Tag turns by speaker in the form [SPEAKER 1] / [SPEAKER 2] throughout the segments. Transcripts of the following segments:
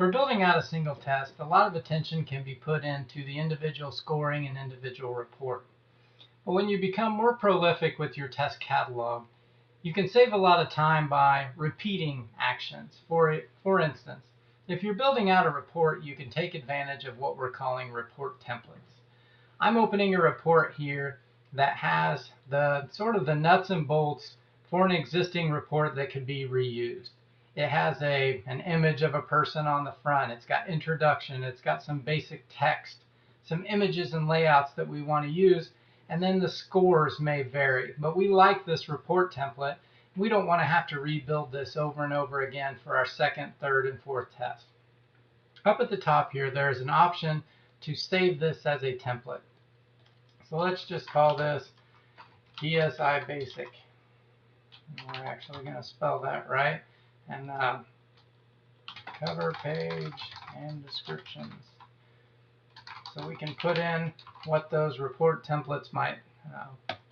[SPEAKER 1] For building out a single test, a lot of attention can be put into the individual scoring and individual report. But when you become more prolific with your test catalog, you can save a lot of time by repeating actions. For instance, if you're building out a report, you can take advantage of what we're calling report templates. I'm opening a report here that has the sort of the nuts and bolts for an existing report that could be reused. It has an image of a person on the front. It's got introduction. It's got some basic text, some images and layouts that we want to use, and then the scores may vary. But we like this report template. We don't want to have to rebuild this over and over again for our second, third, and fourth test. Up at the top here, there's an option to save this as a template. So let's just call this PSI Basic. We're actually going to spell that right. And cover page and descriptions. So we can put in what those report templates might,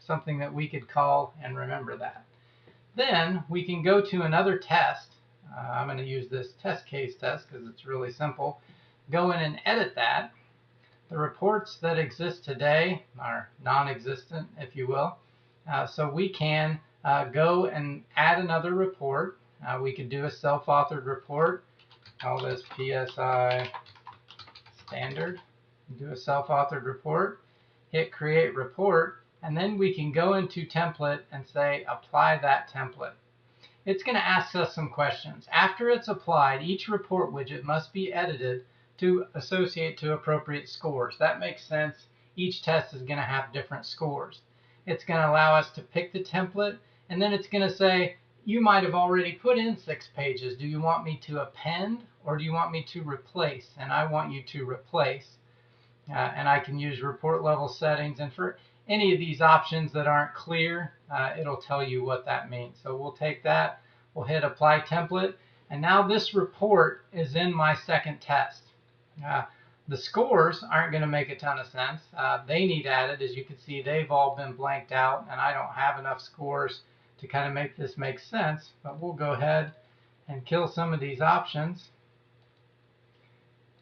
[SPEAKER 1] something that we could call and remember that. Then we can go to another test. I'm going to use this test case test because it's really simple. Go in and edit that. The reports that exist today are non-existent, if you will. So we can go and add another report. We could do a self-authored report. Call this PSI standard. Do a self-authored report. Hit create report. And then we can go into template and say apply that template. It's going to ask us some questions. After it's applied, each report widget must be edited to associate to appropriate scores. That makes sense. Each test is going to have different scores. It's going to allow us to pick the template, and then it's going to say, you might have already put in 6 pages. Do you want me to append, or do you want me to replace? And I want you to replace. And I can use report level settings, and for any of these options that aren't clear, it'll tell you what that means. So we'll take that, we'll hit apply template, and now this report is in my second test. The scores aren't going to make a ton of sense. They need added. As you can see, they've all been blanked out, and I don't have enough scores to kind of make this make sense. But we'll go ahead and kill some of these options.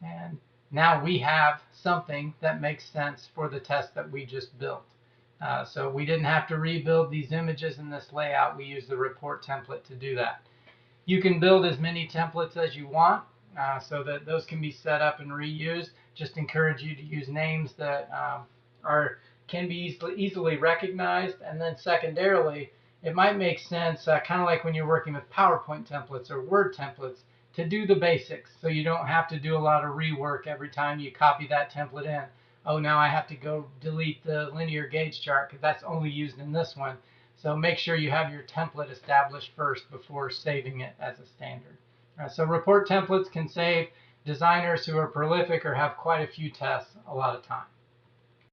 [SPEAKER 1] And now we have something that makes sense for the test that we just built. So we didn't have to rebuild these images in this layout. We used the report template to do that. You can build as many templates as you want. So that those can be set up and reused. Just encourage you to use names that can be easily recognized. And then secondarily, it might make sense, kind of like when you're working with PowerPoint templates or Word templates, to do the basics so you don't have to do a lot of rework every time you copy that template in. Oh, now I have to go delete the linear gauge chart because that's only used in this one. So make sure you have your template established first before saving it as a standard. So report templates can save designers who are prolific or have quite a few tests a lot of time.